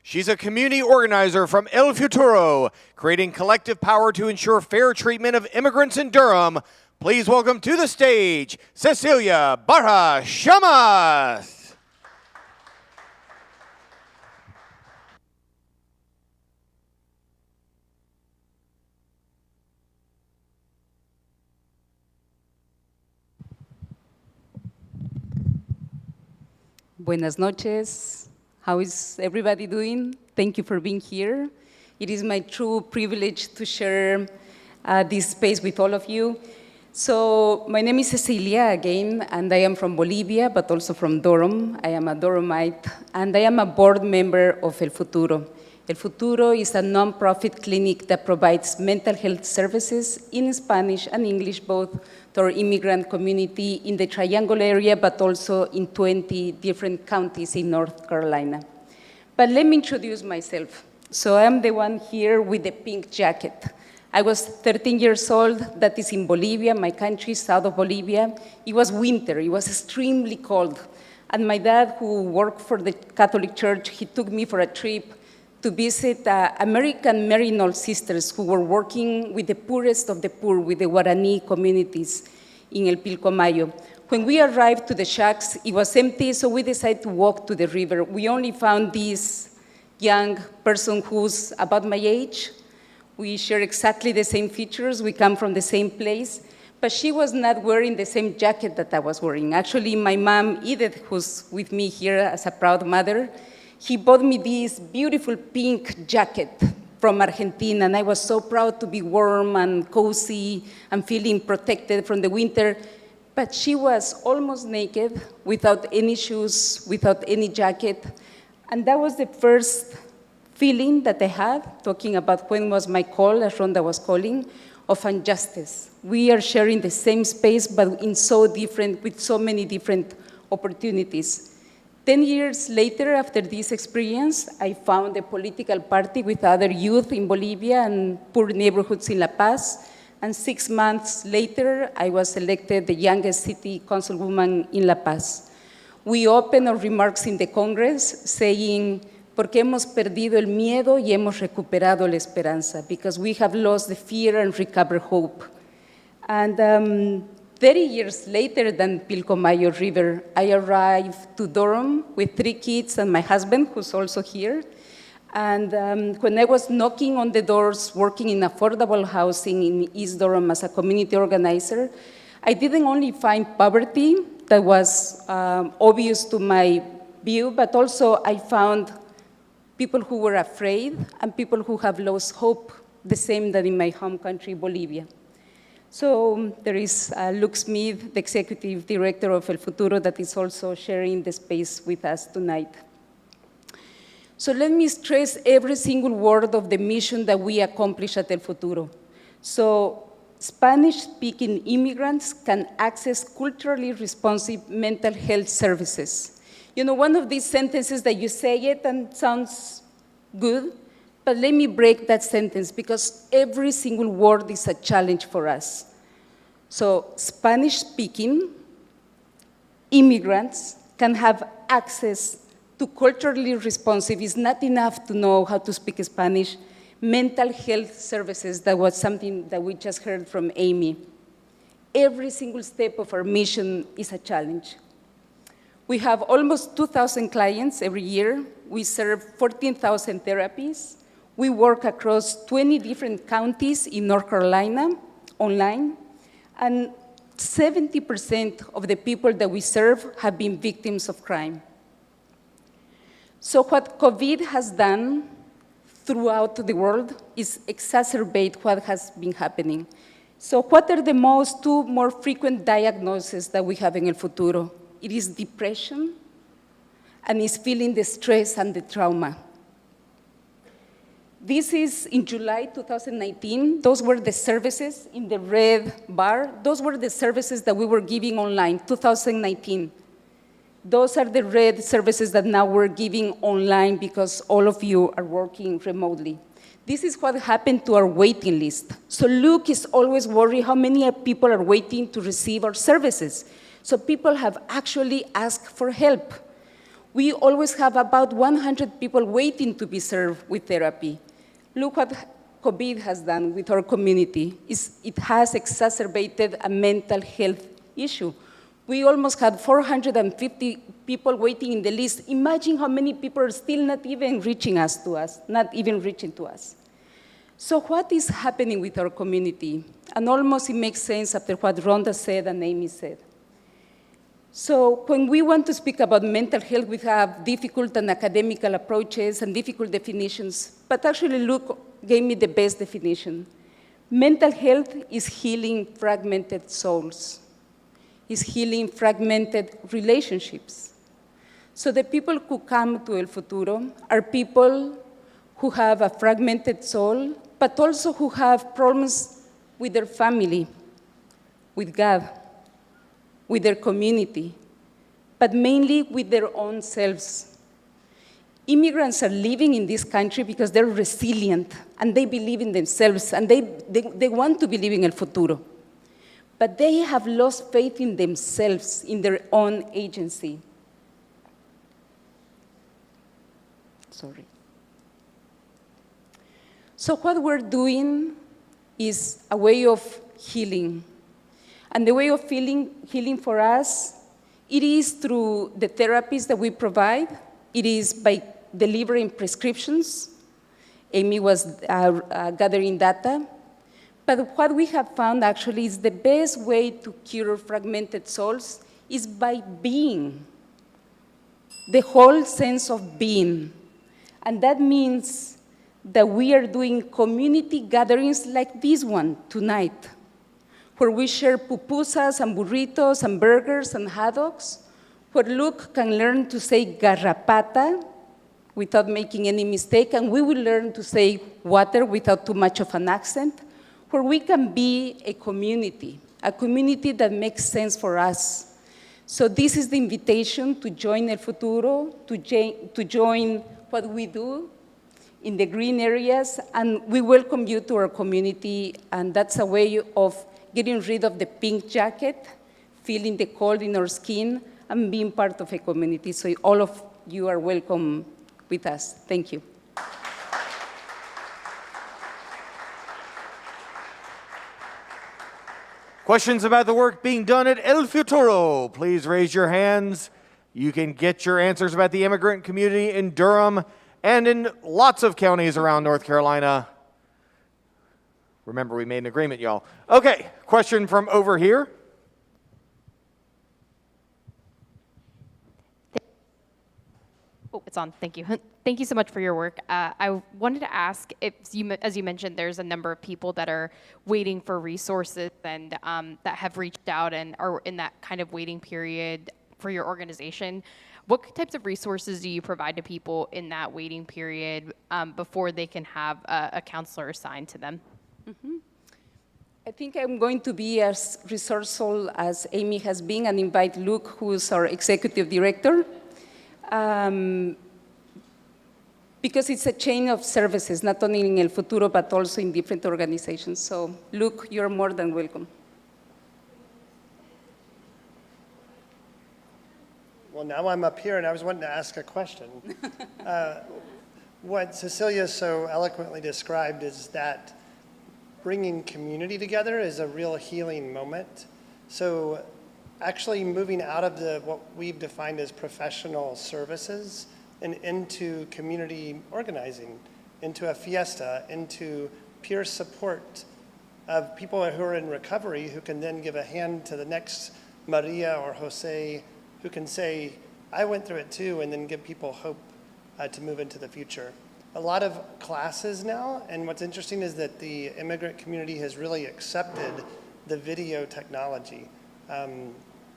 She's a community organizer from El Futuro, creating collective power to ensure fair treatment of immigrants in Durham. Please welcome to the stage, Cecilia Barra Chamas. Buenas noches. How is everybody doing? Thank you for being here. It is my true privilege to share this space with all of you. So my name is Cecilia again, and I am from Bolivia, but also from Durham. I am a Durhamite, and I am a board member of El Futuro. El Futuro is a nonprofit clinic that provides mental health services in Spanish and English both to our immigrant community in the Triangle area, but also in 20 different counties in North Carolina. But let me introduce myself. So I'm the one here with the pink jacket. I was 13 years old, that is in Bolivia, my country, south of Bolivia. It was winter, it was extremely cold. And my dad, who worked for the Catholic Church, he took me for a trip to visit American Maryknoll sisters who were working with the poorest of the poor, with the Guarani communities in El Pilcomayo. When we arrived to the shacks, it was empty, so we decided to walk to the river. We only found this young person who's about my age. We share exactly the same features, we come from the same place, but she was not wearing the same jacket that I was wearing. Actually, my mom, Edith, who's with me here as a proud mother, he bought me this beautiful pink jacket from Argentina, and I was so proud to be warm and cozy and feeling protected from the winter. But she was almost naked, without any shoes, without any jacket. And that was the first feeling that I had, talking about when was my call, as Rhonda was calling, of injustice. We are sharing the same space, but with so many different opportunities. 10 years later, after this experience, I found a political party with other youth in Bolivia and poor neighborhoods in La Paz. And 6 months later, I was elected the youngest city councilwoman in La Paz. We opened our remarks in the Congress saying, porque hemos perdido el miedo y hemos recuperado la esperanza, because we have lost the fear and recovered hope. And 30 years later than Pilcomayo River, I arrived to Durham with 3 kids and my husband, who's also here. And when I was knocking on the doors, working in affordable housing in East Durham as a community organizer, I didn't only find poverty that was obvious to my view, but also I found people who were afraid and people who have lost hope, the same that in my home country, Bolivia. So there is Luke Smith, the executive director of El Futuro, that is also sharing the space with us tonight. So let me stress every single word of the mission that we accomplish at El Futuro. So Spanish-speaking immigrants can access culturally responsive mental health services. You know, one of these sentences that you say it and sounds good, but let me break that sentence because every single word is a challenge for us. So Spanish-speaking immigrants can have access to culturally responsive, it's not enough to know how to speak Spanish, mental health services. That was something that we just heard from Amy. Every single step of our mission is a challenge. We have almost 2,000 clients every year. We serve 14,000 therapies. We work across 20 different counties in North Carolina online, and 70% of the people that we serve have been victims of crime. So what COVID has done throughout the world is exacerbate what has been happening. So what are the two more frequent diagnoses that we have in El Futuro? It is depression, and it's feeling the stress and the trauma. This is in July 2019. Those were the services in the red bar. Those were the services that we were giving online, 2019. Those are the red services that now we're giving online because all of you are working remotely. This is what happened to our waiting list. So Luke is always worried how many people are waiting to receive our services. So people have actually asked for help. We always have about 100 people waiting to be served with therapy. Look what COVID has done with our community. It has exacerbated a mental health issue. We almost had 450 people waiting in the list. Imagine how many people are still not even reaching to us. So what is happening with our community? And almost it makes sense after what Rhonda said and Amy said. So when we want to speak about mental health, we have difficult and academical approaches and difficult definitions, but actually Luke gave me the best definition. Mental health is healing fragmented souls, is healing fragmented relationships. So the people who come to El Futuro are people who have a fragmented soul, but also who have problems with their family, with God, with their community, but mainly with their own selves. Immigrants are living in this country because they're resilient and they believe in themselves and they want to believe in El Futuro. But they have lost faith in themselves, in their own agency. Sorry. So what we're doing is a way of healing. And the way of healing for us, it is through the therapies that we provide. It is by delivering prescriptions. Amy was gathering data. But what we have found actually is the best way to cure fragmented souls is by being, the whole sense of being. And that means that we are doing community gatherings like this one tonight, where we share pupusas and burritos and burgers and hot dogs, where Luke can learn to say garrapata without making any mistake, and we will learn to say water without too much of an accent, where we can be a community that makes sense for us. So this is the invitation to join El Futuro, to join what we do in the green areas, and we welcome you to our community, and that's a way of getting rid of the pink jacket, feeling the cold in our skin, and being part of a community. So all of you are welcome with us. Thank you. Questions about the work being done at El Futuro? Please raise your hands. You can get your answers about the immigrant community in Durham and in lots of counties around North Carolina. Remember, we made an agreement, y'all. Okay, question from over here. Oh, it's on. Thank you. Thank you so much for your work. I wanted to ask, if as you mentioned, there's a number of people that are waiting for resources and that have reached out and are in that kind of waiting period for your organization. What types of resources do you provide to people in that waiting period before they can have a counselor assigned to them? Mm-hmm. I think I'm going to be as resourceful as Amy has been and invite Luke, who's our executive director. Because it's a chain of services, not only in El Futuro, but also in different organizations. So, Luke, you're more than welcome. Well, now I'm up here, and I was wanting to ask a question. What Cecilia so eloquently described is that bringing community together is a real healing moment. So actually moving out of what we've defined as professional services and into community organizing, into a fiesta, into peer support of people who are in recovery who can then give a hand to the next Maria or Jose who can say, I went through it too, and then give people hope to move into the future. A lot of classes now, and what's interesting is that the immigrant community has really accepted the video technology,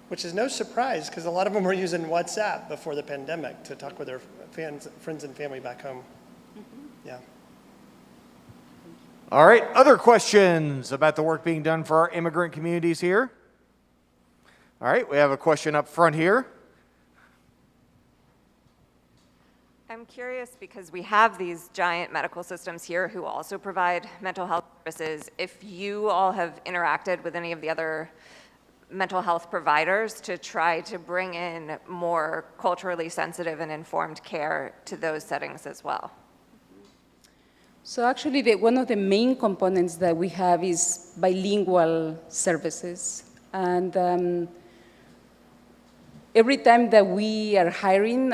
which is no surprise because a lot of them were using WhatsApp before the pandemic to talk with their friends and family back home. Mm-hmm. Yeah. All right, other questions about the work being done for our immigrant communities here? All right, we have a question up front here. I'm curious because we have these giant medical systems here who also provide mental health services. If you all have interacted with any of the other mental health providers to try to bring in more culturally sensitive and informed care to those settings as well? So actually, one of the main components that we have is bilingual services. And every time that we are hiring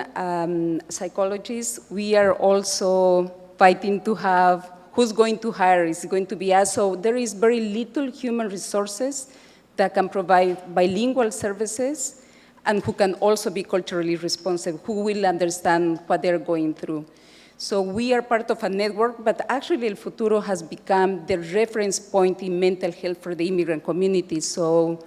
psychologists, we are also fighting to have who's going to hire. Is it going to be us? So there is very little human resources that can provide bilingual services and who can also be culturally responsive, who will understand what they're going through. So we are part of a network, but actually El Futuro has become the reference point in mental health for the immigrant community. So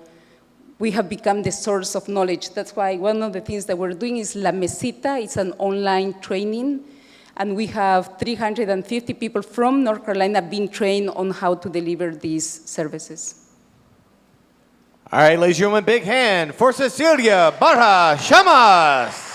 we have become the source of knowledge. That's why one of the things that we're doing is La Mesita. It's an online training. And we have 350 people from North Carolina being trained on how to deliver these services. All right, ladies and gentlemen, big hand for Cecilia Chamas.